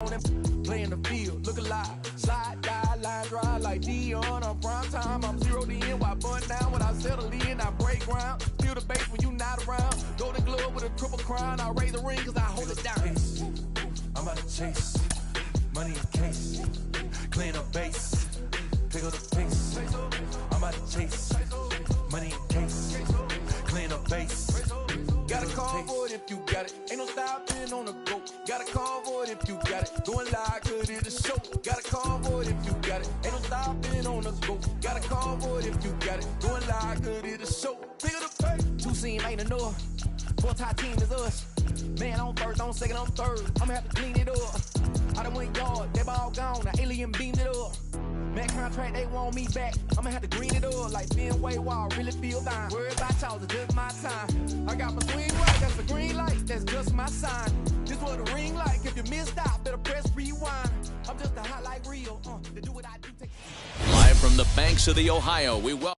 Playing the field, look alive. Slide, die, line drive like Dion on prime time. I'm 0 to end, why bun down when I settle in? I break ground, feel the bass when you not around. Golden glove with a triple crown. I raise the ring cause I hold it down. I'm out to chase, money in case, clean up base, pick up the pace. I'm out to chase, money in case, clean up base. Got a call for it if you got it. Ain't no stopping on the go. Got a call for it if you got it. Going live, good in the show. Got a call for it if you got it. Ain't no stopping on the go. Got a call for it if you got it. Going live, good in the show. Pick up the pace. Two seam ain't enough. Four tie team is us. Man on first, on second, on third. I'ma have to clean it up. I done went yard, they ball gone. The alien beamed it up. Man contract, they want me back. I'ma have to green it up like Ben Way Wall. Really feel fine. Worry about y'all, it's just my time. I got my swing right, that's the green light. That's just my sign. This what the ring like. If you missed out, better press rewind. I'm just a highlight reel. To do what I do. Live from the banks of the Ohio, we welcome.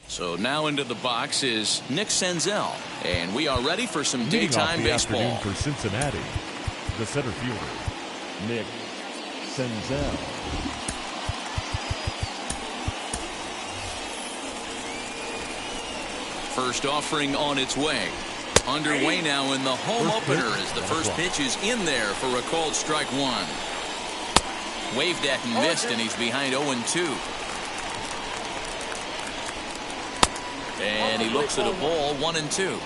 So now into the box is Nick Senzel, and we are ready for some daytime baseball. For Cincinnati, the center fielder, Nick Senzel. First offering on its way. Underway now in the home opener as the first pitch is in there for a called strike one. Waved at and missed, and he's behind 0-2. And he looks at a ball, 1-2.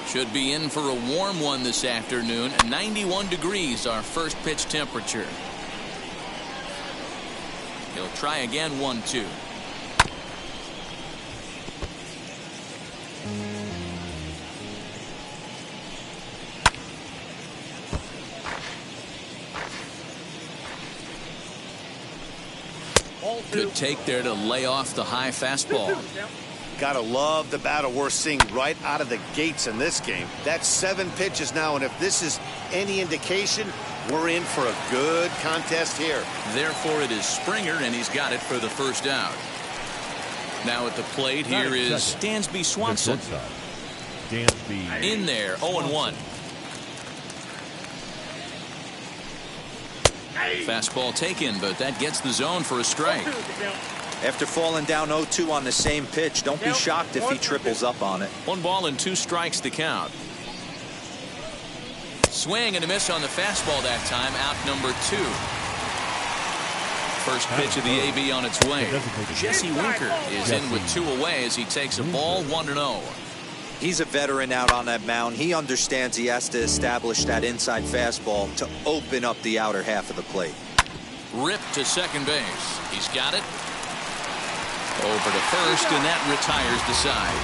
Should be in for a warm one this afternoon. 91 degrees, our first pitch temperature. He'll try again, 1-2. Good take there to lay off the high fastball. Gotta love the battle we're seeing right out of the gates in this game. That's 7 pitches now, and if this is any indication, we're in for a good contest here. Therefore, it is Springer, and he's got it for the first out. Now at the plate, here is Dansby Swanson. Dansby in there, 0-1. Fastball taken, but that gets the zone for a strike. After falling down 0-2 on the same pitch, don't be shocked if he triples up on it. 1 ball and 2 strikes to count. Swing and a miss on the fastball that time, out number 2. First pitch of the AB on its way. Jesse Winker is in with 2 away as he takes a ball, 1-0. He's a veteran out on that mound. He understands he has to establish that inside fastball to open up the outer half of the plate. Ripped to second base. He's got it. Over to first, and that retires the side.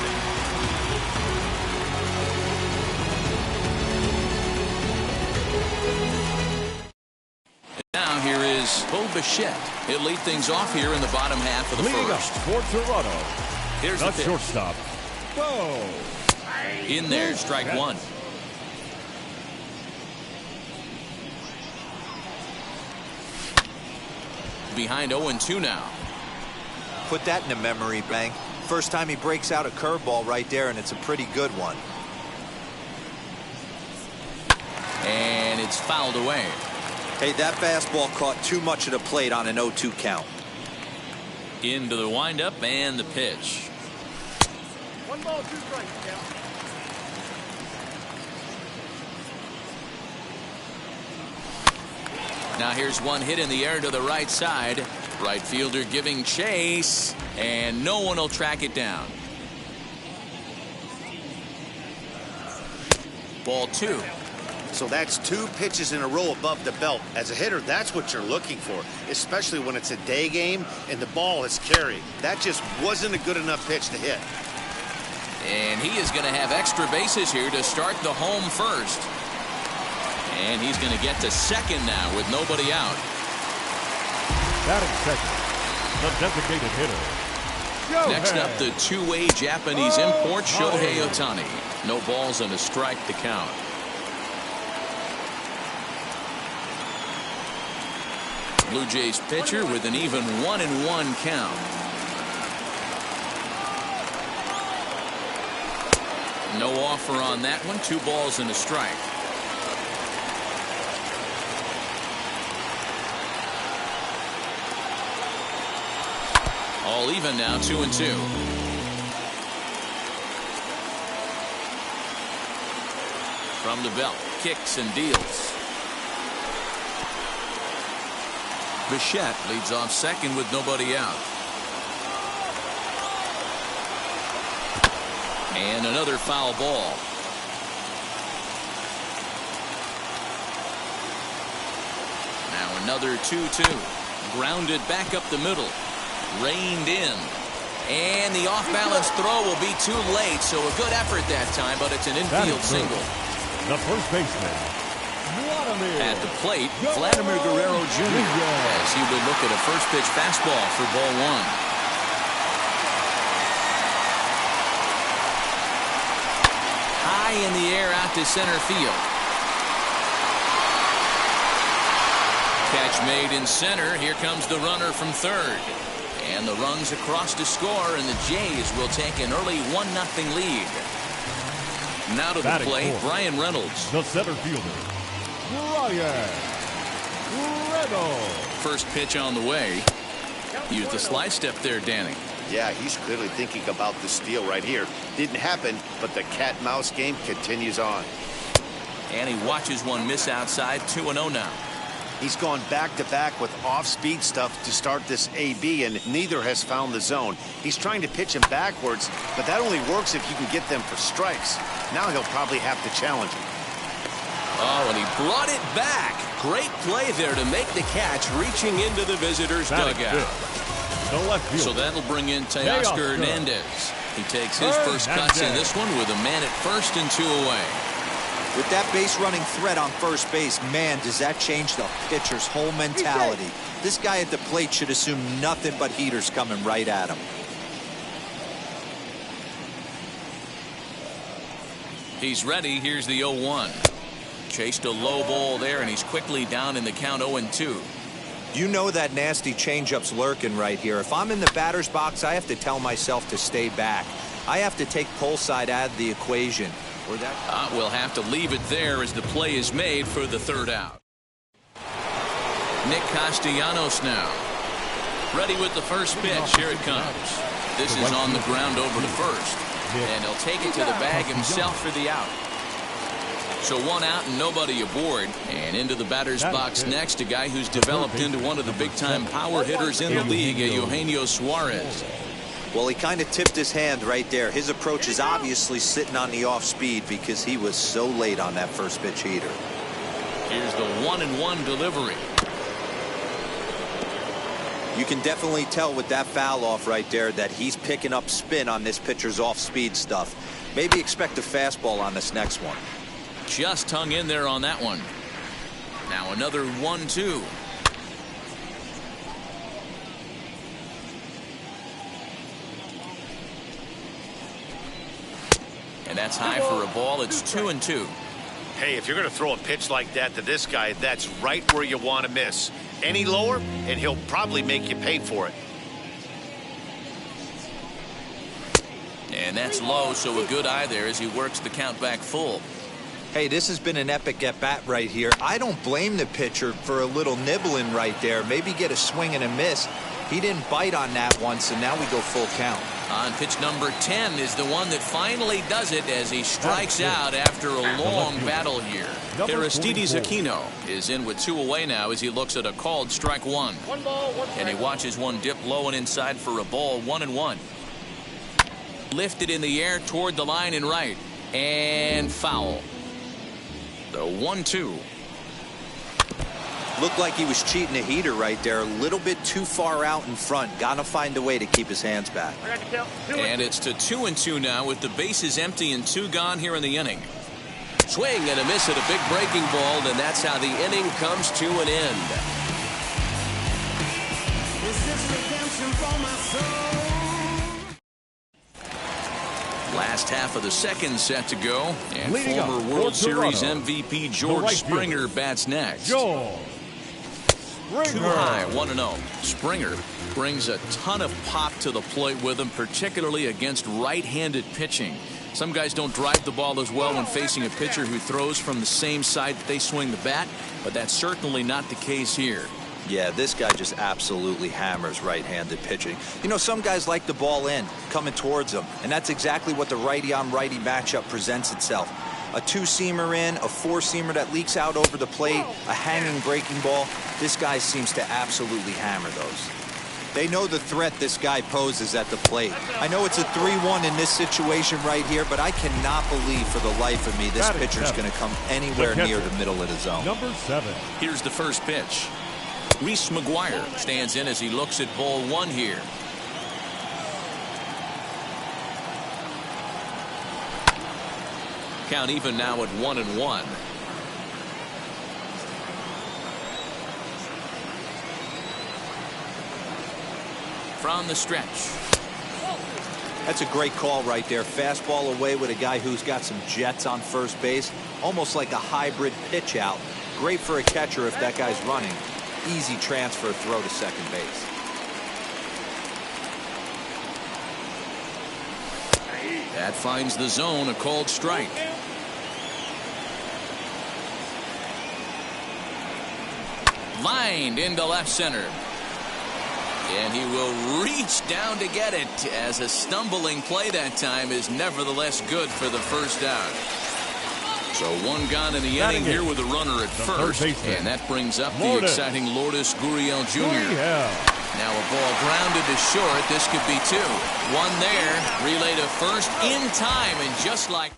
And now here is Bo Bichette. He'll lead things off here in the bottom half of the first. For Toronto, here's the pitch. shortstop, Bo. In there, strike 1. Behind 0-2 now. Put that in a memory bank. First time he breaks out a curveball right there, and it's a pretty good one. And it's fouled away. Hey, that fastball caught too much of the plate on an 0-2 count. Into the windup and the pitch. 1 ball, 2 strikes. Now here's one hit in the air to the right side. Right fielder giving chase, and no one will track it down. Ball 2. So that's 2 pitches in a row above the belt. As a hitter, that's what you're looking for, especially when it's a day game and the ball is carried. That just wasn't a good enough pitch to hit. And he is going to have extra bases here to start the home first. And he's going to get to second now with nobody out. Batting second, the designated hitter. Next up, the two-way Japanese import, Shohei Ohtani. No balls and a strike to count. Blue Jays pitcher with an even 1-1 count. No offer on that one. 2 balls and a strike. All even now, 2-2. From the belt, kicks and deals. Bichette leads off second with nobody out. And another foul ball. Now another 2-2. Grounded back up the middle. Reined in. And the off-balance throw will be too late, so a good effort that time, but it's an infield single. The first baseman, at the plate, Vladimir Guerrero Jr. as he will look at a first pitch fastball for ball one. High in the air out to center field. Catch made in center. Here comes the runner from third. And the runs across to score, and the Jays will take an early 1-0 lead. Now to the plate, Brian Reynolds. The center fielder, Brian Reynolds. First pitch on the way. Use the slide step there, Danny. Yeah, he's clearly thinking about the steal right here. Didn't happen, but the cat-mouse game continues on. And he watches one miss outside. 2-0 now. He's gone back-to-back with off-speed stuff to start this AB, and neither has found the zone. He's trying to pitch him backwards, but that only works if you can get them for strikes. Now he'll probably have to challenge him. Oh, and he brought it back. Great play there to make the catch, reaching into the visitor's dugout. So that'll bring in Teoscar Hernandez. He takes his first cuts in this one with a man at first and 2 away. With that base running threat on first base, man, does that change the pitcher's whole mentality. This guy at the plate should assume nothing but heaters coming right at him. He's ready. Here's the 0-1. Chased a low ball there, and he's quickly down in the count 0-2. You know that nasty changeup's lurking right here. If I'm in the batter's box, I have to tell myself to stay back. I have to take pull side out of the equation. We'll have to leave it there as the play is made for the third out. Nick Castellanos now. Ready with the first pitch. Here it comes. This is on the ground over to first. And he'll take it to the bag himself for the out. So one out and nobody aboard. And into the batter's box next, a guy who's developed into one of the big-time power hitters in the league, Eugenio Suarez. Well, he kind of tipped his hand right there. His approach is obviously sitting on the off speed because he was so late on that first pitch heater. Here's the 1-1 delivery. You can definitely tell with that foul off right there that he's picking up spin on this pitcher's off speed stuff. Maybe expect a fastball on this next one. Just hung in there on that one. Now another 1-2. And that's high for a ball. It's 2-2. Hey, if you're going to throw a pitch like that to this guy, that's right where you want to miss. Any lower, and he'll probably make you pay for it. And that's low, so a good eye there as he works the count back full. Hey, this has been an epic at-bat right here. I don't blame the pitcher for a little nibbling right there. Maybe get a swing and a miss. He didn't bite on that one, so now we go full count. On pitch number 10 is the one that finally does it as he strikes out after a long battle here. Aristides Aquino is in with 2 away now as he looks at a called strike 1. And he watches one dip low and inside for a ball. 1-1. Lifted in the air toward the line and right. And foul. The 1-2. Looked like he was cheating a heater right there. A little bit too far out in front. Gotta find a way to keep his hands back. And it's to 2-2 now with the bases empty and 2 gone here in the inning. Swing and a miss at a big breaking ball, and that's how the inning comes to an end. Is this redemption for my soul? Last half of the second set to go, and Leading former up World for Series Toronto, MVP George Springer bats next. George Too high, 1-0. Springer brings a ton of pop to the plate with him, particularly against right-handed pitching. Some guys don't drive the ball as well when facing a pitcher who throws from the same side that they swing the bat, but that's certainly not the case here. Yeah, this guy just absolutely hammers right-handed pitching. You know, some guys like the ball in, coming towards them, and that's exactly what the righty-on-righty matchup presents itself. A two-seamer in, a four-seamer that leaks out over the plate, a hanging breaking ball. This guy seems to absolutely hammer those. They know the threat this guy poses at the plate. I know it's a 3-1 in this situation right here, but I cannot believe for the life of me this pitcher's going to come anywhere near the middle of the zone. Number 7. Here's the first pitch. Reese McGuire stands in as he looks at ball 1 here. Count even now at 1-1. From the stretch. That's a great call right there. Fastball away with a guy who's got some jets on first base. Almost like a hybrid pitch out. Great for a catcher if that guy's running. Easy transfer throw to second base. That finds the zone, a called strike. Lined into left center. And he will reach down to get it, as a stumbling play that time is nevertheless good for the first out. So one gone in the inning here with a runner at first, and that brings up the exciting Lourdes Gurriel Jr. Now a ball grounded to short. This could be 2. One there, relay to first in time, and just like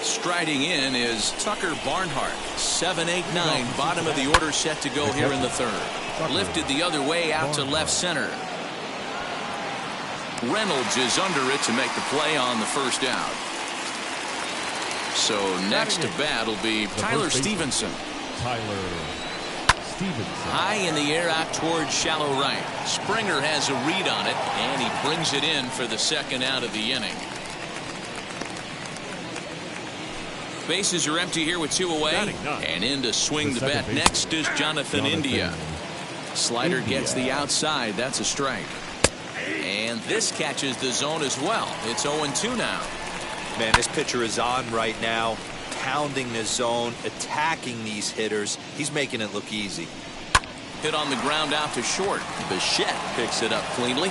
striding in is Tucker Barnhart. 7-8-9, bottom of the order set to go here in the third. Lifted the other way out to left center. Reynolds is under it to make the play on the first out. So next to bat will be Tyler Stevenson. High in the air out towards shallow right. Springer has a read on it, and he brings it in for the second out of the inning. Bases are empty here with 2 away, and in to swing the bat next is Jonathan India. Slider gets the outside. That's a strike. And this catches the zone as well. It's 0-2 now. Man, this pitcher is on right now, pounding the zone, attacking these hitters. He's making it look easy. Hit on the ground out to short. Bichette picks it up cleanly.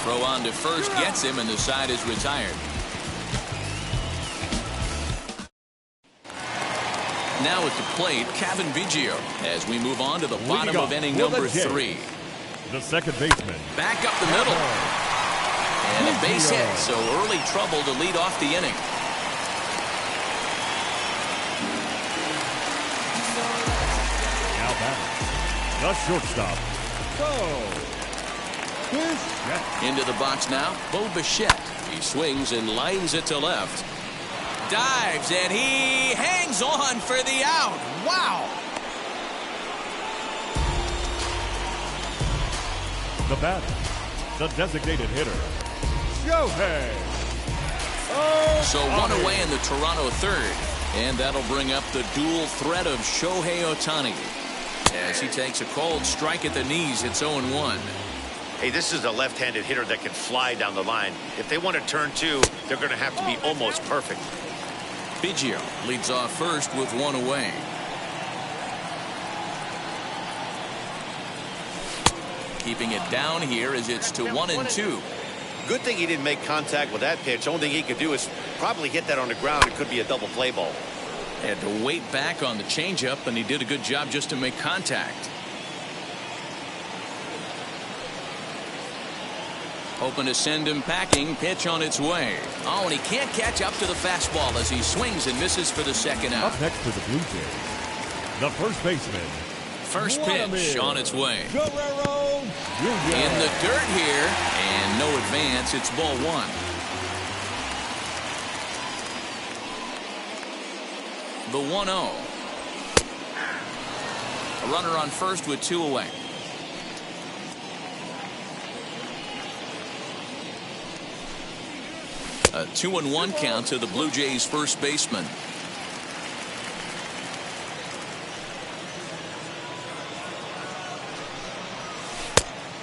Throw on to first gets him, and the side is retired. Now at the plate, Kevin Biggio, as we move on to the bottom of inning number 3. The second baseman. Back up the middle. And a base hit, so early trouble to lead off the inning. Now batting, the shortstop. Into the box now, Bo Bichette. He swings and lines it to left. Dives, and he hangs on for the out. Wow. The batter, the designated hitter, Shohei. So one away in the Toronto third, and that'll bring up the dual threat of Shohei Ohtani. As he takes a cold strike at the knees, it's 0-1. Hey, this is a left-handed hitter that can fly down the line. If they want to turn 2, they're going to have to be almost perfect. Biggio leads off first with 1 away. Keeping it down here as it's to 1-2. Good thing he didn't make contact with that pitch. Only thing he could do is probably hit that on the ground. It could be a double play ball. Had to wait back on the changeup, and he did a good job just to make contact. Hoping to send him packing. Pitch on its way. Oh, and he can't catch up to the fastball as he swings and misses for the second out. Up next to the Blue Jays, the first baseman. First pitch on its way. Guerrero Jr. In the dirt here, and no advance. It's ball 1. The 1-0. A runner on first with 2 away. A 2-1 count to the Blue Jays first baseman.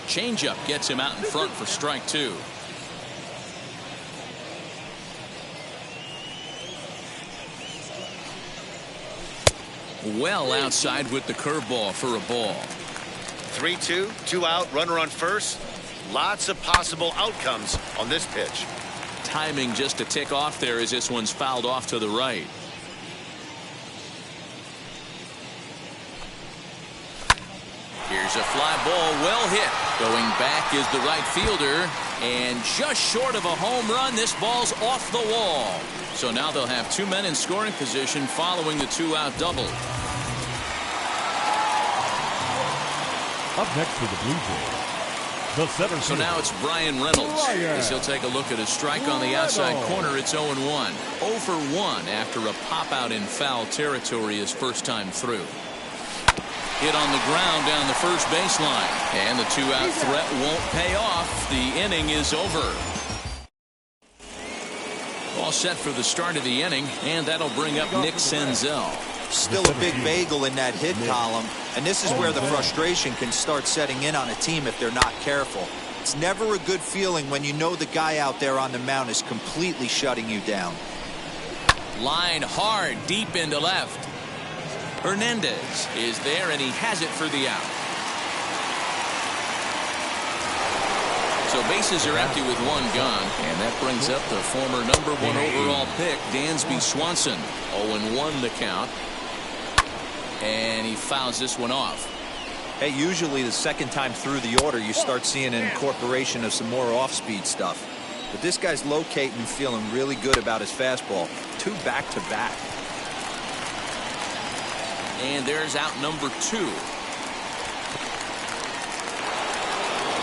Changeup gets him out in front for strike 2. well outside with the curveball for a ball. 3-2, 2 out, runner on first. Lots of possible outcomes on this pitch. Timing just a tick off there as this one's fouled off to the right. Here's a fly ball, well hit. Going back is the right fielder, and just short of a home run, this ball's off the wall. So now they'll have 2 men in scoring position following the 2-out double. Up next for the Blue Jays, the center fielder. So now it's Brian Reynolds as he'll take a look at a strike on the outside corner. It's 0-1. 0 for 1 after a pop out in foul territory his first time through. Hit on the ground down the first baseline, and the 2-out threat won't pay off. The inning is over. All set for the start of the inning, and that'll bring up Nick Senzel. Still a big bagel in that hit column, and this is where the frustration can start setting in on a team if they're not careful. It's never a good feeling when you know the guy out there on the mound is completely shutting you down. Line hard deep into left. Hernandez is there, and he has it for the out. So bases are empty with 1 gone, and that brings up the former #1 overall pick, Dansby Swanson. 0-1 the count, and he fouls this one off. Hey, usually the second time through the order you start seeing an incorporation of some more off-speed stuff. But this guy's locating and feeling really good about his fastball. 2 back-to-back. And there's out number 2.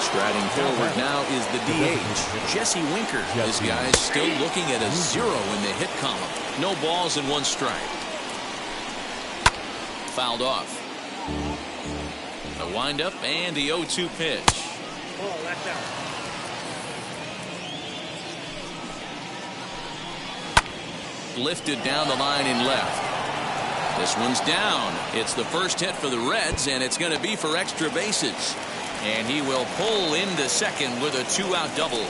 Striding forward now is the DH, Jesse Winker. This guy's still looking at a 0 in the hit column. No balls and 1 strike. Fouled off. The windup and the 0-2 pitch. Lifted down the line in left. This one's down. It's the first hit for the Reds, and it's going to be for extra bases. And he will pull into second with a 2-out double.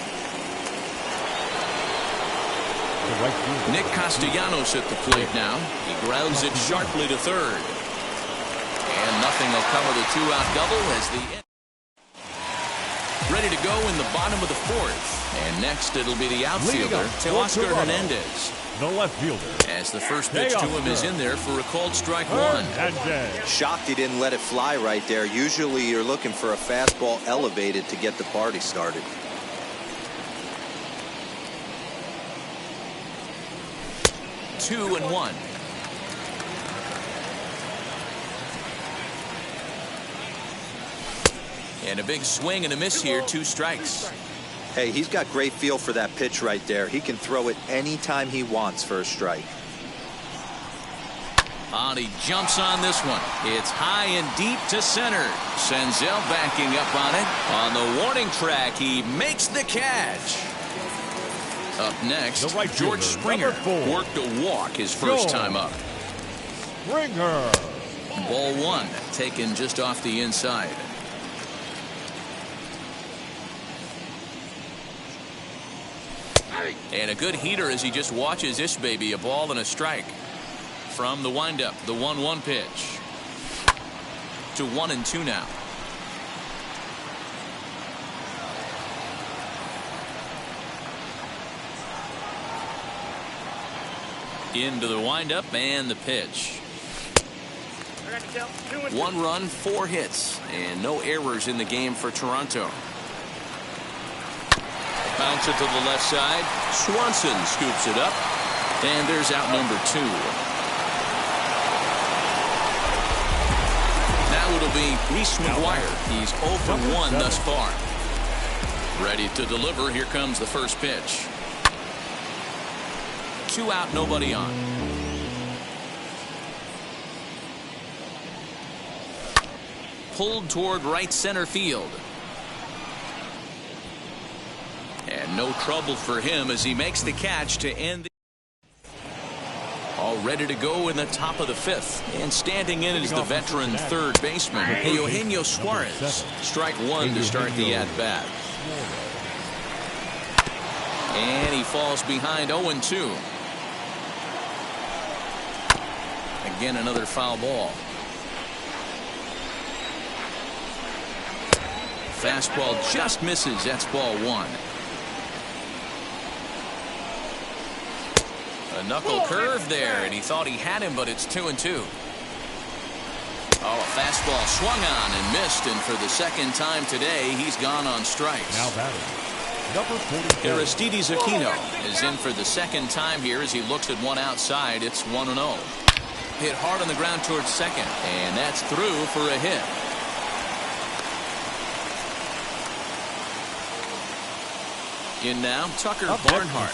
Nick Castellanos at the plate now. He grounds it sharply to third. And nothing will come of the 2-out double as the ready to go in the bottom of the 4th. And next it'll be the outfielder, Teoscar Hernandez. The left fielder. As the first pitch to him is in there for a called strike 1. Shocked he didn't let it fly right there. Usually you're looking for a fastball elevated to get the party started. Two and 1. And a big swing and a miss here. 2 strikes. Hey, he's got great feel for that pitch right there. He can throw it anytime he wants for a strike. And he jumps on this one. It's high and deep to center. Senzel backing up on it. On the warning track, he makes the catch. Up next, George Springer worked a walk his first time up. Springer. Ball 1 taken just off the inside. And a good heater as he just watches this baby. A ball and a strike. From the windup, the 1-1 pitch. To 1-2 now. Into the windup and the pitch. 1 run, 4 hits, and no errors in the game for Toronto. Bounce it to the left side. Swanson scoops it up. And there's out number 2. Now it'll be Reese McGuire. He's 0 for 1 thus far. Ready to deliver. Here comes the first pitch. 2 out, nobody on. Pulled toward right center field. And no trouble for him as he makes the catch to end the all ready to go in the top of the 5th. And standing in is the veteran third baseman, Eugenio Suarez. Strike 1 to start the at-bat. And he falls behind 0-2. Again, another foul ball. Fastball just misses. That's ball one. A knuckle curve there, and he thought he had him, but it's 2-2. Oh, a fastball swung on and missed, and for the second time today, he's gone on strikes. Now batting, number 44. Aristides Aquino is in for the second time here as he looks at one outside. It's 1-0. Hit hard on the ground towards second, and that's through for a hit. In now, Tucker Barnhart.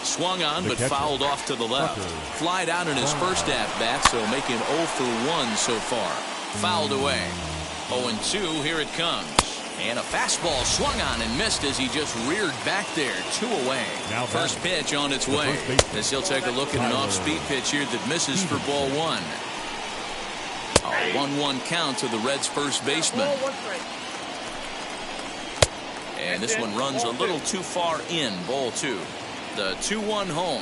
Swung on, but fouled off to the left. Flied out in his first at-bat, so making 0 for 1 so far. Fouled away. 0-2, here it comes. And a fastball swung on and missed as he just reared back there. 2 away. First pitch on its way. As he'll take a look at an off-speed pitch here that misses for ball one. A 1-1 count to the Reds' first baseman. And this one runs a little too far in. Ball two. The 2-1 home.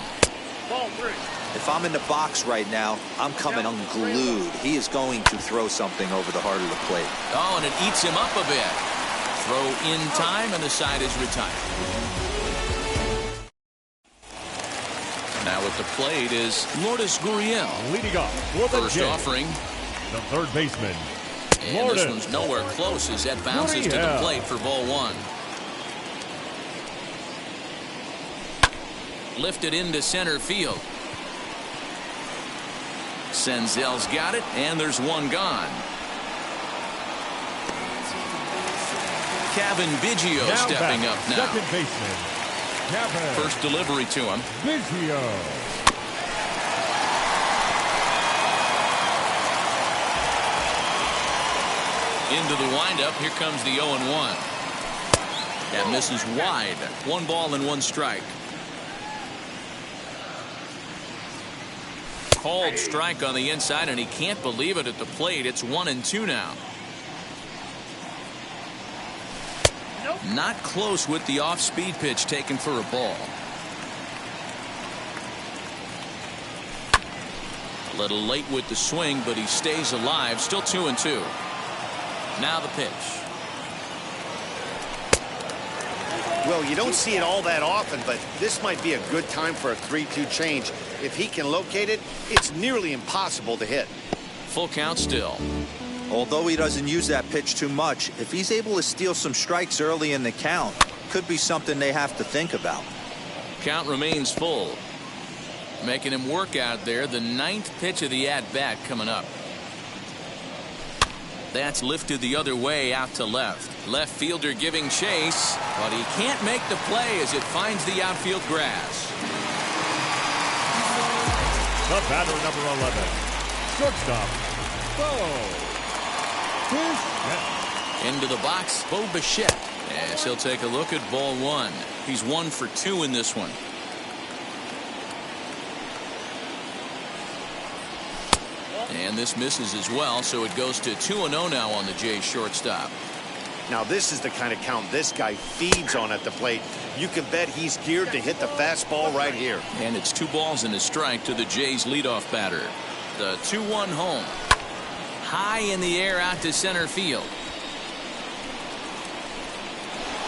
Ball three. If I'm in the box right now, I'm coming unglued. He is going to throw something over the heart of the plate. Oh, and it eats him up a bit. Throw in time, and the side is retired. Now at the plate is Lourdes Gurriel. Leading off for the First Jays, offering. the third baseman. And this one's nowhere close as that bounces to the plate for ball one. Lifted into center field. Senzel's got it, and there's one gone. Kevin Biggio Now stepping back, up now. second baseman, Kevin First delivery to him. Biggio. Into the windup. Here comes the 0-1. That misses wide. 1 ball and 1 strike. Called strike on the inside, and he can't believe it at the plate. It's 1-2 now. Not close with the off-speed pitch taken for a ball. A little late with the swing, but he stays alive. Still 2-2. Now the pitch. Well, you don't see it all that often, but this might be a good time for a 3-2 change. If he can locate it, it's nearly impossible to hit. Full count still. Although he doesn't use that pitch too much, if he's able to steal some strikes early in the count, could be something they have to think about. Count remains full. Making him work out there. The 9th pitch of the at-bat coming up. That's lifted the other way out to left. Left fielder giving chase, but he can't make the play as it finds the outfield grass. The batter, number 11, shortstop, Bo Bichette. Into the box, Bo Bichette. As he'll take a look at ball one. He's 1 for 2 in this one. And this misses as well, so it goes to 2-0 now on the Jays shortstop. Now this is the kind of count this guy feeds on at the plate. You can bet he's geared to hit the fastball right here. And it's 2 balls and a strike to the Jays leadoff batter. The 2-1 home. High in the air out to center field.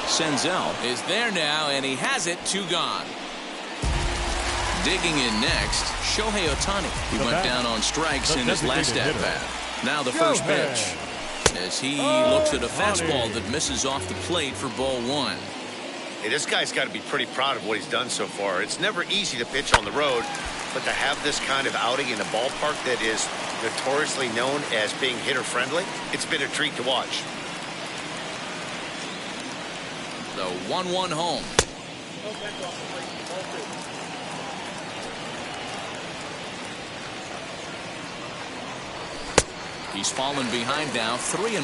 Senzel is there now, and he has it. 2 gone. Digging in next, Shohei Ohtani. He went down on strikes in his last at-bat. Now the first pitch. As he looks at a fastball that misses off the plate for ball one. Hey, this guy's got to be pretty proud of what he's done so far. It's never easy to pitch on the road, but to have this kind of outing in a ballpark that is notoriously known as being hitter-friendly, it's been a treat to watch. The 1-1 home. He's fallen behind now, 3-1.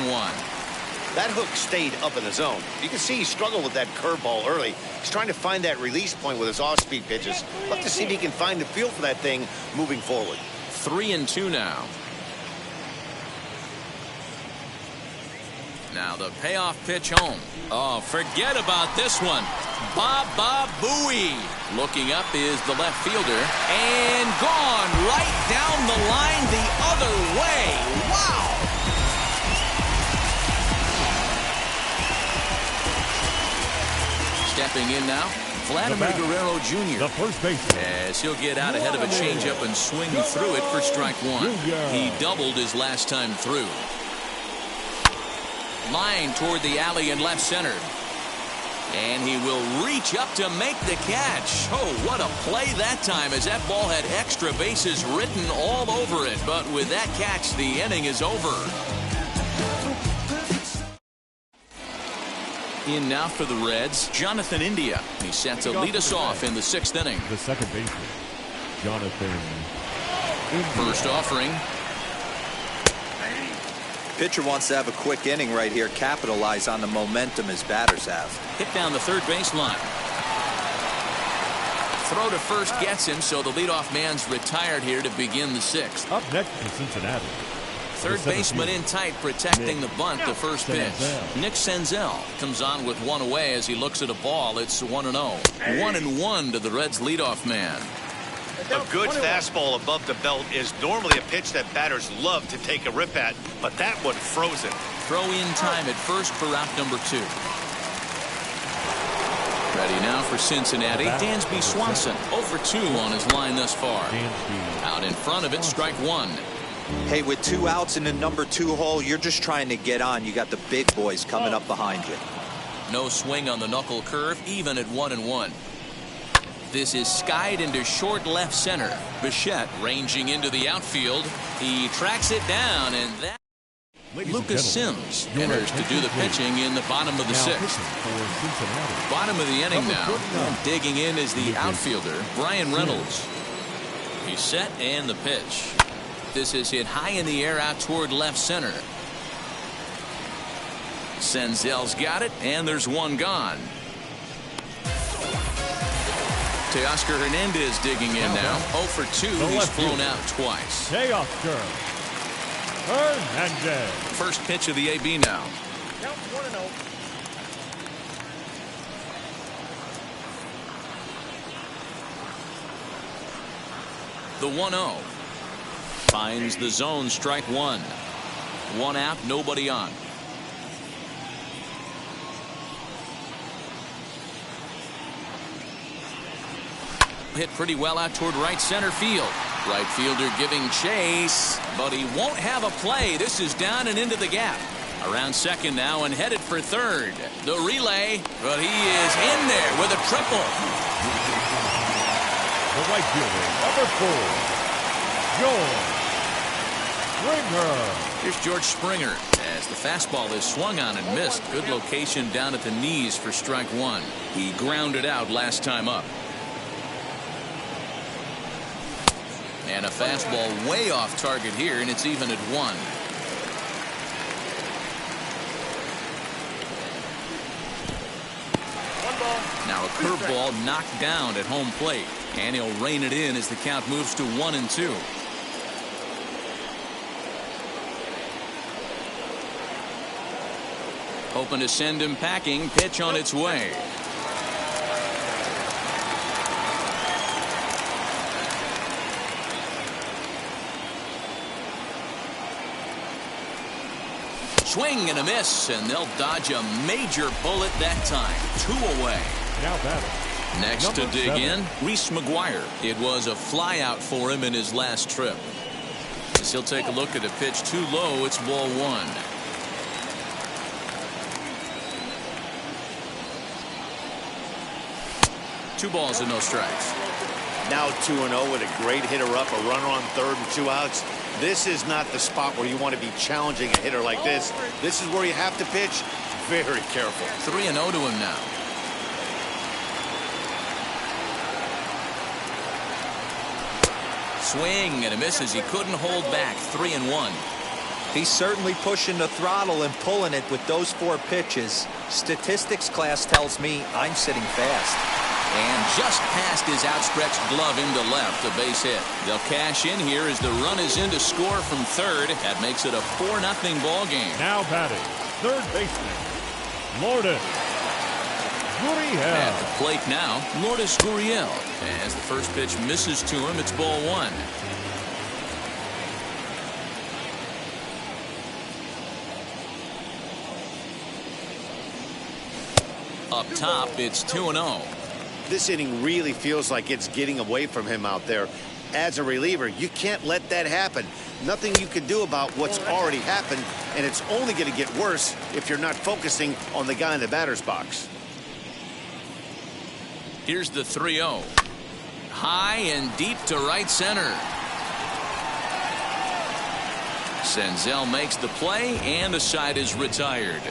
That hook stayed up in the zone. You can see he struggled with that curveball early. He's trying to find that release point with his off-speed pitches. Look to see if he can find the feel for that thing moving forward. 3-2 now. Now the payoff pitch home. Oh, forget about this one. Baba Booey. Looking up is the left fielder. And gone right down the line the other way. Wow. Stepping in now, Vladimir Guerrero Jr. The first baseman. As he'll get out ahead of a changeup and swing through it for strike one. He doubled his last time through. Line toward the alley in left center. And he will reach up to make the catch. Oh, what a play that time, as that ball had extra bases written all over it. But with that catch, the inning is over. In now for the Reds, Jonathan India. He's set to lead us off in the 6th inning. The second baseman, Jonathan India. First offering. Pitcher wants to have a quick inning right here, capitalize on the momentum his batters have. Hit down the third baseline. Throw to first gets him, so the leadoff man's retired here to begin the 6th. Up next for Cincinnati. Third baseman in tight, protecting the bunt, the first pitch. Nick Senzel comes on with one away as he looks at a ball. It's 1-0. 1-1 to the Reds' leadoff man. A good fastball above the belt is normally a pitch that batters love to take a rip at, but that one froze it. Throw in time at first for out number 2. Ready now for Cincinnati, Dansby Swanson. 0-for-2 on his line thus far. Out in front of it, strike one. Hey, with 2 outs in the number 2 hole, you're just trying to get on. You got the big boys coming up behind you. No swing on the knuckle curve, even at 1-1. This is skied into short left center. Bichette ranging into the outfield. He tracks it down, and that Lucas Sims enters to do the pitching in the bottom of the 6th. Bottom of the inning now. And digging in is the outfielder, Brian Reynolds. He's set, and the pitch. This is hit high in the air out toward left center. Senzel's got it, and there's one gone. Teoscar Hernandez digging in now. 0-for-2. He's flown out twice. Teoscar Hernandez. First pitch of the AB now. Count 1-0. The 1-0. Finds the zone, strike one. One out, nobody on. Hit pretty well out toward right center field. Right fielder giving chase, but he won't have a play. This is down and into the gap. Around second now and headed for third. The relay, but he is in there with a triple. The right fielder, number 4, George Springer. Here's George Springer as the fastball is swung on and missed. Good location down at the knees for strike one. He grounded out last time up. And a fastball way off target here, and it's even at 1. Now a curveball knocked down at home plate, and he'll rein it in as the count moves to 1-2. Hoping to send him packing. Pitch on its way. Swing and a miss, and they'll dodge a major bullet that time. 2 away. Now batting. Next to dig 7. in, Reese McGuire. It was a flyout for him in his last trip. As he'll take a look at a pitch too low, it's ball 1. Two balls and no strikes. Now 2-0 with a great hitter up, a runner on third and 2 outs. This is not the spot where you want to be challenging a hitter like this. This is where you have to pitch very careful. 3-0 to him now. Swing and a miss as he couldn't hold back. 3-1. He's certainly pushing the throttle and pulling it with those 4 pitches. Statistics class tells me I'm sitting fast. And just past his outstretched glove into left, a base hit. They'll cash in here as the run is in to score from third. That makes it a 4-0 ball game. Now batting, third baseman, Lourdes At the plate now, Lourdes Gurriel. As the first pitch misses to him, it's ball one. Up top, it's 2-0. This inning really feels like it's getting away from him out there. As a reliever, you can't let that happen. Nothing you can do about what's already happened, and it's only going to get worse if you're not focusing on the guy in the batter's box. Here's the 3-0. High and deep to right center. Senzel makes the play, and the side is retired.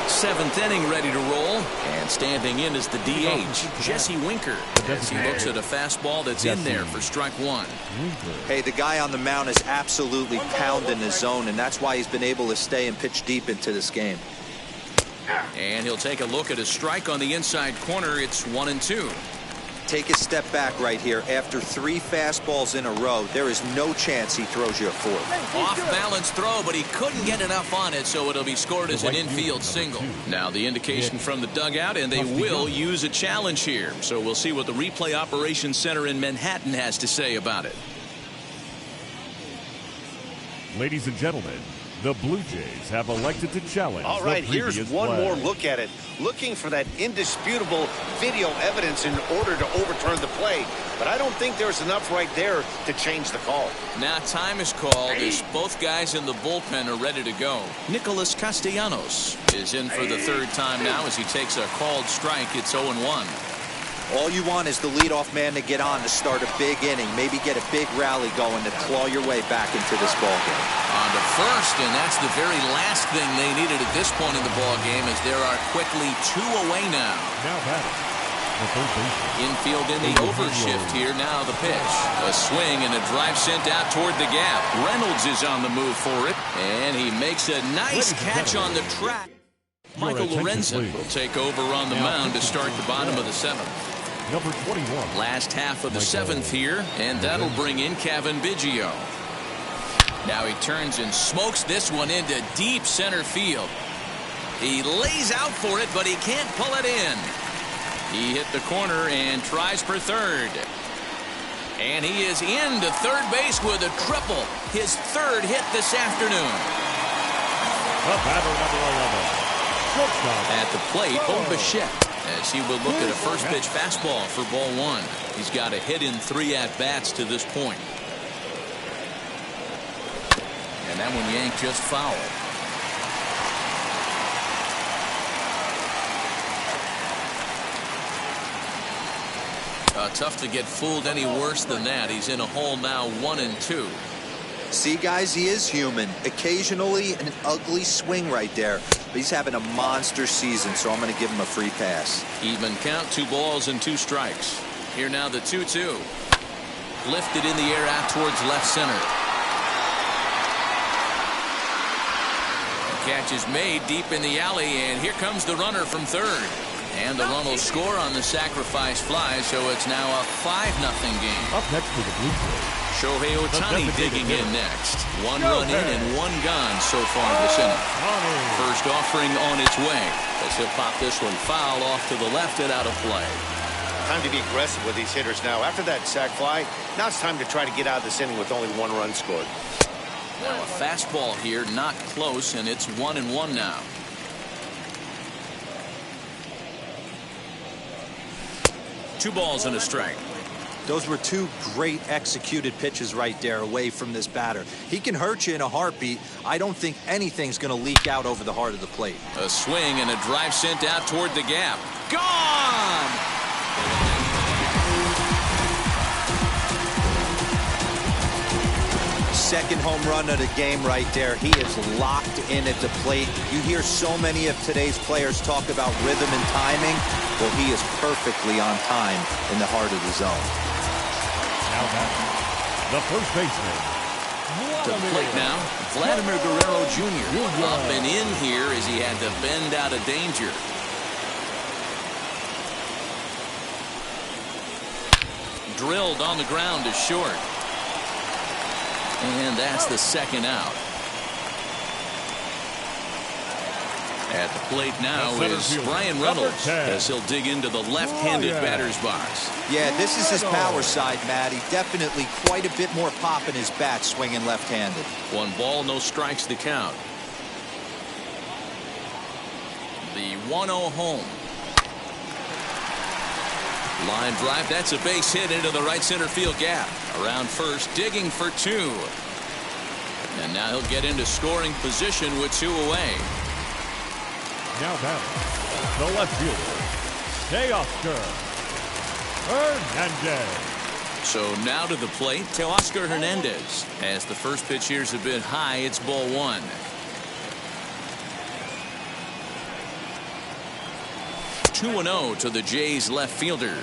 Seventh inning ready to roll, and standing in is the DH, Jesse Winker, as he looks at a fastball that's in there for strike one. Hey, the guy on the mound is absolutely pounding his zone, and that's why he's been able to stay and pitch deep into this game. And he'll take a look at a strike on the inside corner. It's 1-2. Take a step back right here. After 3 fastballs in a row, there is no chance he throws you a fourth. Off-balance throw, but he couldn't get enough on it, so it'll be scored as an infield single. Now the indication from the dugout, and they will use a challenge here. So we'll see what the replay operations center in Manhattan has to say about it. Ladies and gentlemen, the Blue Jays have elected to challenge. All right, here's one more look at it. Looking for that indisputable video evidence in order to overturn the play. But I don't think there's enough right there to change the call. Now time is called as both guys in the bullpen are ready to go. Nicholas Castellanos is in for the third time now as he takes a called strike. It's 0-1. All you want is the leadoff man to get on to start a big inning, maybe get a big rally going to claw your way back into this ball game. On to first, and that's the very last thing they needed at this point in the ball game, as there are quickly 2 away now. Now batting, the third baseman. Infield in the overshift here. Now the pitch, a swing and a drive sent out toward the gap. Reynolds is on the move for it, and he makes a nice catch on the track. Michael Lorenzen will take over on the mound to start the bottom of the 7th. Number 21. Last half of the 7th here, and that'll bring in Kevin Biggio. Now he turns and smokes this one into deep center field. He lays out for it, but he can't pull it in. He hit the corner and tries for third. And he is into third base with a triple. His 3rd hit this afternoon. The batter, number 11. At the plate, Bichette, as he will look at a first pitch fastball for ball one. He's got a hit in 3 at-bats to this point. And that one yanked just foul. Tough to get fooled any worse than that. He's in a hole now, 1-2. See, guys, he is human. Occasionally an ugly swing right there, but he's having a monster season, so I'm going to give him a free pass. Even count, 2 balls and 2 strikes. Here now the 2-2. Lifted in the air out towards left center. The catch is made deep in the alley, and here comes the runner from third. And the run will score on the sacrifice fly, so it's now a 5-0 game. Up next for the Blue Jays, Shohei Ohtani digging in next. 1 run in and 1 gone so far this inning. First offering on its way as he'll pop this one foul off to the left and out of play. Time to be aggressive with these hitters now. After that sac fly, now it's time to try to get out of this inning with only 1 run scored. Now a fastball here, not close, and it's 1-1 now. Two balls and a strike. Those were 2 great executed pitches right there away from this batter. He can hurt you in a heartbeat. I don't think anything's going to leak out over the heart of the plate. A swing and a drive sent out toward the gap. Gone! Second home run of the game right there. He is locked in at the plate. You hear so many of today's players talk about rhythm and timing. Well, he is perfectly on time in the heart of the zone. Now back, the first baseman. To the plate now, Vladimir Guerrero Jr. Up and in here as he had to bend out of danger. Drilled on the ground to short. And that's the 2nd out. At the plate now The center is fielder, Brian number Reynolds 10. as he'll dig into the left-handed yeah. batter's box. Yeah, this is his power side, Matty. Definitely quite a bit more pop in his bat swinging left-handed. 1 ball, no strikes to count. The 1-0 home. Line drive, that's a base hit into the right center field gap. Around first, digging for 2. And now he'll get into scoring position with 2 away. Now batting, the left fielder, Teoscar Hernandez. So now to the plate, Teoscar Hernandez. As the first pitch here's a bit high, it's ball 1. Two 2-0 to the Jays left fielder.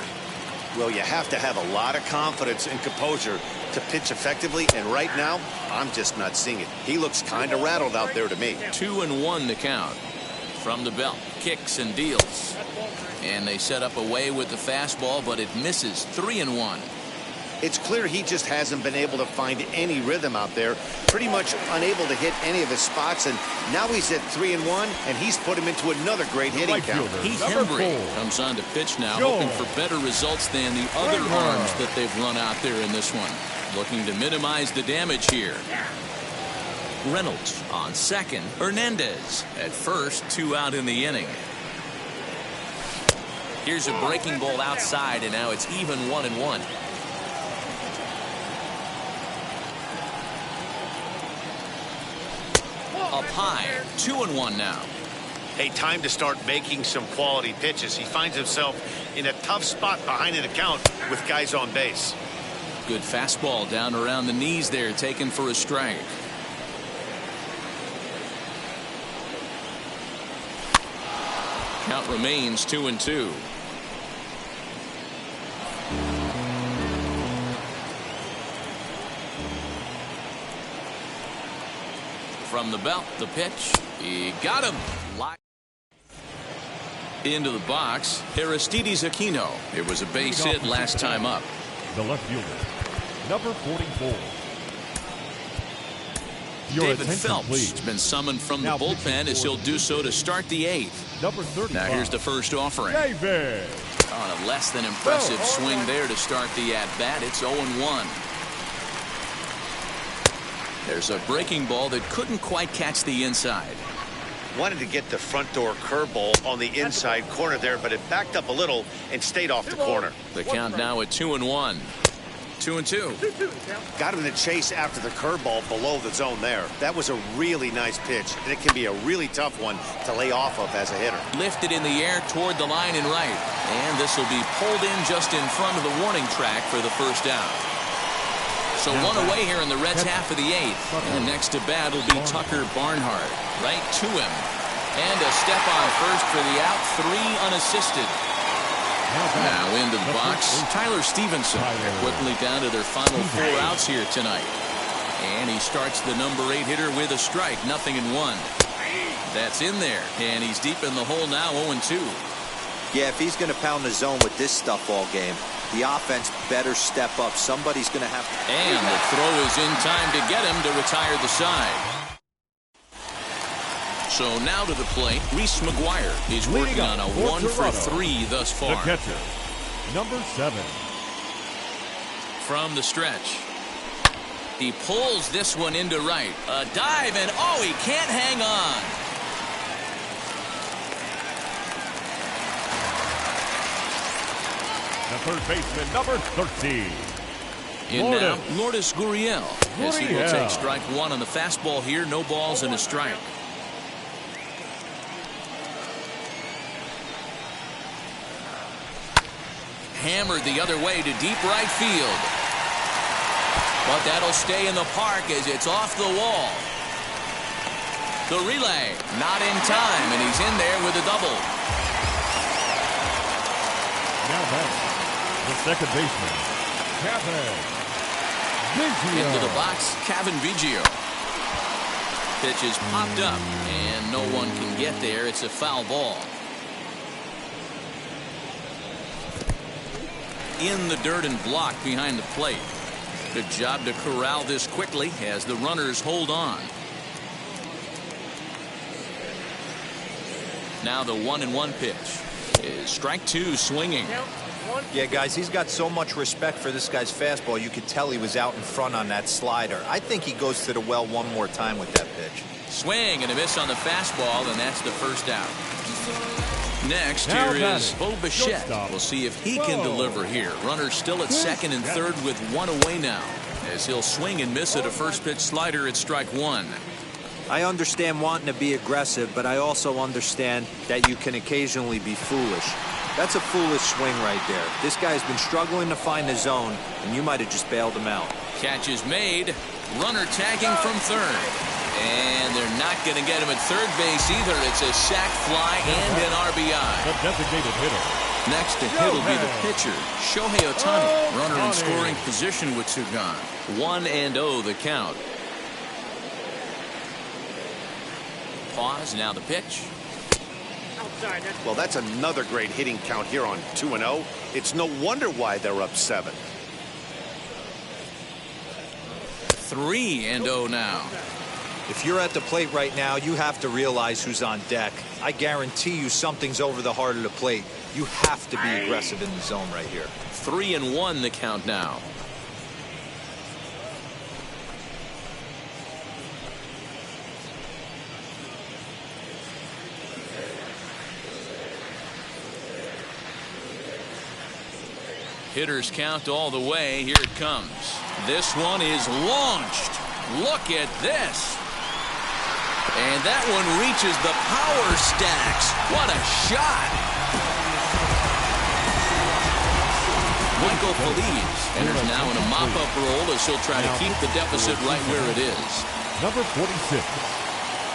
Well, you have to have a lot of confidence and composure to pitch effectively, and right now, I'm just not seeing it. He looks kind of rattled out there to me. 2-1 to count. From the belt, kicks and deals. And they set up away with the fastball, but it misses. 3-1. It's clear he just hasn't been able to find any rhythm out there. Pretty much unable to hit any of his spots, and now he's at 3-1, and he's put him into another great hitting count. Heath Hembry comes on to pitch now, hoping for better results than the other arms that they've run out there in this one. Looking to minimize the damage here. Reynolds on second. Hernandez at first. 2 out in the inning. Here's a breaking ball outside, and now it's even 1-1. Up high, 2-1 now. Hey, time to start making some quality pitches. He finds himself in a tough spot behind an account with guys on base. Good fastball down around the knees there, taken for a strike. Count remains 2-2. From the belt, the pitch. He got him. Into the box, Aristides Aquino. It was a base hit last time up. The left fielder, number 44. David Phelps has been summoned from the bullpen as he'll do so to start the 8th. Number 35. Now here's the first offering. David. On a less than impressive swing there to start the at-bat. It's 0-1. There's a breaking ball that couldn't quite catch the inside. Wanted to get the front door curveball on the inside corner there, but it backed up a little and stayed off the corner. The count now at 2-1. 2-2. Got him to chase after the curveball below the zone there. That was a really nice pitch, and it can be a really tough one to lay off of as a hitter. Lifted in the air toward the line and right. And this will be pulled in just in front of the warning track for the first down. So 1 away here in the Reds' half of the 8th. And next to bat will be Tucker Barnhart. Right to him. And a step on first for the out. 3 unassisted. Now into the box, Tyler Stevenson. They're quickly down to their final 4 outs here tonight. And he starts the number 8 hitter with a strike. 0-1. That's in there. And he's deep in the hole now. 0-2. Yeah, if he's going to pound the zone with this stuff all game, the offense better step up. Somebody's going to have to. And the throw is in time to get him to retire the side. So now to the plate, Reese McGuire. He's working on a 1 for 3 thus far. The catcher, number 7. From the stretch. He pulls this one into right. A dive, and oh, he can't hang on. The third baseman, number 13. In now, Lourdes Gurriel. As he will take strike 1 on the fastball here. No balls and a strike. Hammered the other way to deep right field. But that'll stay in the park as it's off the wall. The relay, not in time, and he's in there with a double. Now back, the second baseman, Kevin Biggio. Into the box, Kevin Biggio. Pitch is popped up, and no one can get there. It's a foul ball. In the dirt and blocked behind the plate. Good job to corral this quickly as the runners hold on. Now the 1-1 pitch is strike two, swinging. Yeah, guys, he's got so much respect for this guy's fastball. You could tell he was out in front on that slider. I think he goes to the well one more time with that pitch. Swing and a miss on the fastball, and that's the first out. Next, here is Bo Bichette. We'll see if he can deliver here. Runner still at second and third with one away now, as he'll swing and miss at a first pitch slider at strike one. I understand wanting to be aggressive, but I also understand that you can occasionally be foolish. That's a foolish swing right there. This guy's been struggling to find the zone, and you might have just bailed him out. Catch is made. Runner tagging from third. And they're not going to get him at third base either. It's a sac fly and an RBI. The designated hitter. Next to hit will be the pitcher, Shohei Ohtani. Runner in scoring position with two gone. 1-0 the count. Pause, now the pitch. Well, that's another great hitting count here on 2-0. It's no wonder why they're up 7. 3-0 now. If you're at the plate right now, you have to realize who's on deck. I guarantee you something's over the heart of the plate. You have to be aggressive in the zone right here. 3-1 the count now. Hitters count all the way. Here it comes. This one is launched. Look at this. And that one reaches the power stacks. What a shot. Michael Feliz enters now in a mop-up role as he'll try to keep the deficit right where it is. Number 46.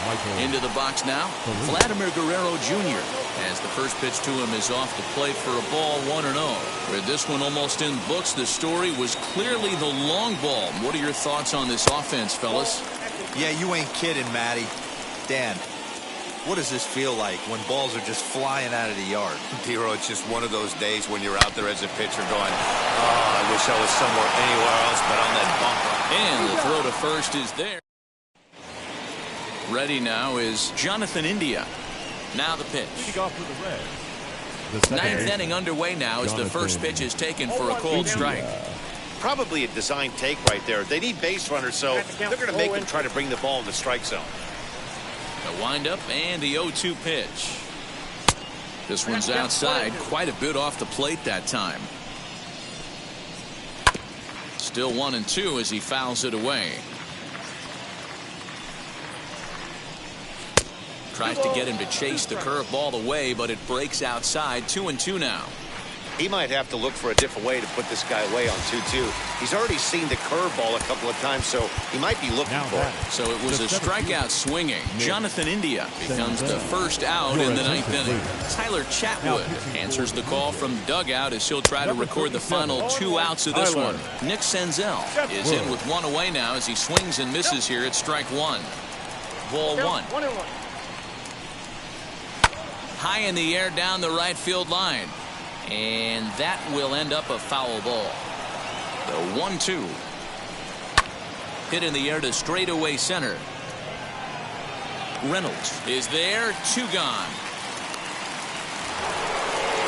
Michael. Into the box now, Vladimir Guerrero Jr. as the first pitch to him is off the plate for a ball, 1-0. With this one almost in books, the story was clearly the long ball. What are your thoughts on this offense, fellas? Yeah, you ain't kidding, Matty. Dan, what does this feel like when balls are just flying out of the yard? Dero, it's just one of those days when you're out there as a pitcher going, oh, I wish I was somewhere anywhere else but on that bumper. And the throw to first is there. Ready now is Jonathan India. Now the pitch. Ninth inning underway now as the first pitch is taken for a cold strike. Probably a design take right there. They need base runners, so they're going to make him try to bring the ball in the strike zone. The windup and the 0-2 pitch. This one's outside, quite a bit off the plate that time. Still 1-2 as he fouls it away. Tries to get him to chase the curveball away, but it breaks outside. 2-2 now. He might have to look for a different way to put this guy away on 2-2. He's already seen the curveball a couple of times, so he might be looking for it. So it was a strikeout swinging. Jonathan India becomes the first out in the ninth inning. Tyler Chatwood answers the call from dugout as he'll try to record the final 2 outs of this one. Nick Senzel is in with 1 away now as he swings and misses here at strike 1. Ball 1. High in the air down the right field line. And that will end up a foul ball. The 1-2. Hit in the air to straightaway center. Reynolds is there. 2 gone.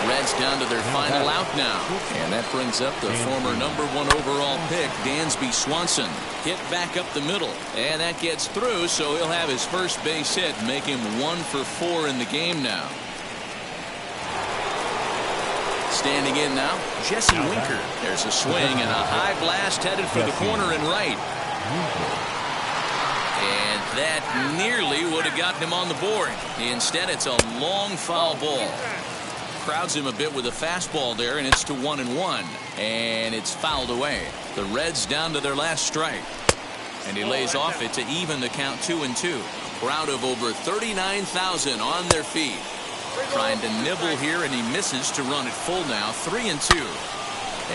Reds down to their final out now. And that brings up the former #1 overall pick, Dansby Swanson. Hit back up the middle. And that gets through, so he'll have his first base hit, make him 1 for 4 in the game now. Standing in now, Jesse Winker. There's a swing and a high blast headed for the corner and right. And that nearly would have gotten him on the board. Instead, it's a long foul ball. Crowds him a bit with a fastball there, and it's to 1-1. And it's fouled away. The Reds down to their last strike. And he lays off it to even the count 2-2. Crowd of over 39,000 on their feet. Trying to nibble here, and he misses to run it full now. 3-2.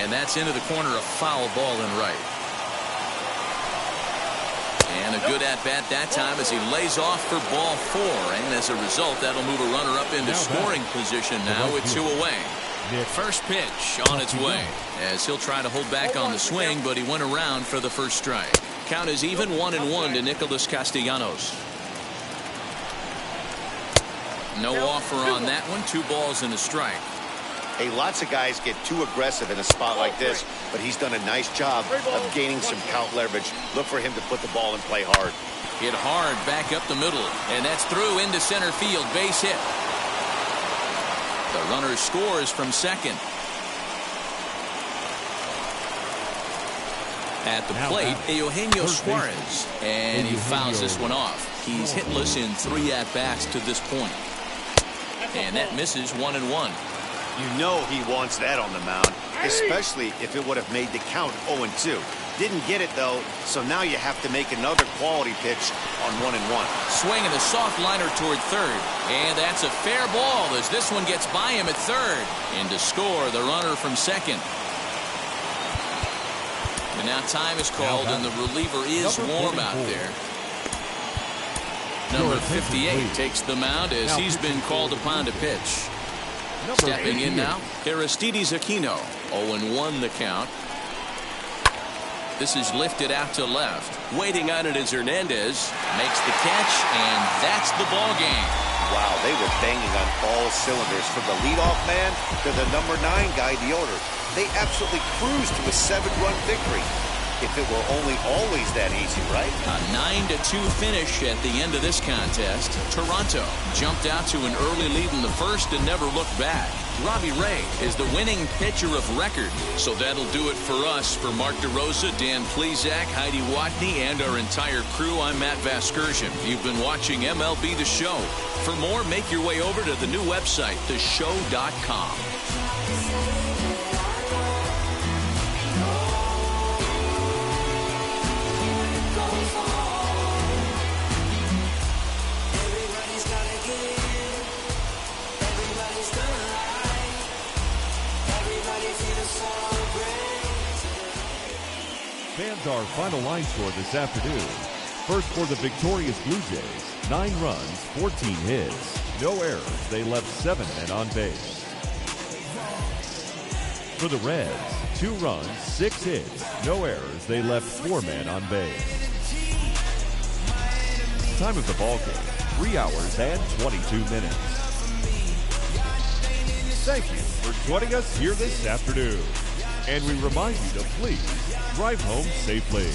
And that's into the corner, a foul ball and right. And a good at-bat that time as he lays off for ball 4. And as a result, that'll move a runner up into scoring position now with 2 away. First pitch on its way as he'll try to hold back on the swing, but he went around for the first strike. Count is even 1-1 to Nicholas Castellanos. No offer on that one. 2 balls and a strike. Hey, lots of guys get too aggressive in a spot like this, but he's done a nice job of gaining some count leverage. Look for him to put the ball in play hard. Hit hard back up the middle, and that's through into center field. Base hit. The runner scores from second. At the plate, Eugenio Suarez, and he fouls this one off. He's hitless in 3 at-bats to this point. And that misses 1-1. You know he wants that on the mound, especially if it would have made the count 0-2. Didn't get it, though, so now you have to make another quality pitch on 1-1. Swinging a soft liner toward third. And that's a fair ball as this one gets by him at third. And to score, the runner from second. And now time is called, and the reliever is warm out there. Number 58 takes the mound as he's been called upon to pitch. Stepping in now, Aristides Aquino. 0-1 the count. This is lifted out to left. Waiting on it is Hernandez. Makes the catch, and that's the ball game. Wow, they were banging on all cylinders from the leadoff man to the number 9 guy, the order. They absolutely cruised to a 7-run victory. If it were only always that easy, right? A 9-2 finish at the end of this contest. Toronto jumped out to an early lead in the first and never looked back. Robbie Ray is the winning pitcher of record. So that'll do it for us. For Mark DeRosa, Dan Plesac, Heidi Watney, and our entire crew, I'm Matt Vasgersian. You've been watching MLB The Show. For more, make your way over to the new website, theshow.com. Fans, our final line score this afternoon. First for the victorious Blue Jays, 9 runs, 14 hits, no errors. They left 7 men on base. For the Reds, 2 runs, 6 hits, no errors. They left 4 men on base. Time of the ball game, 3 hours and 22 minutes. Thank you for joining us here this afternoon. And we remind you to please drive home safely.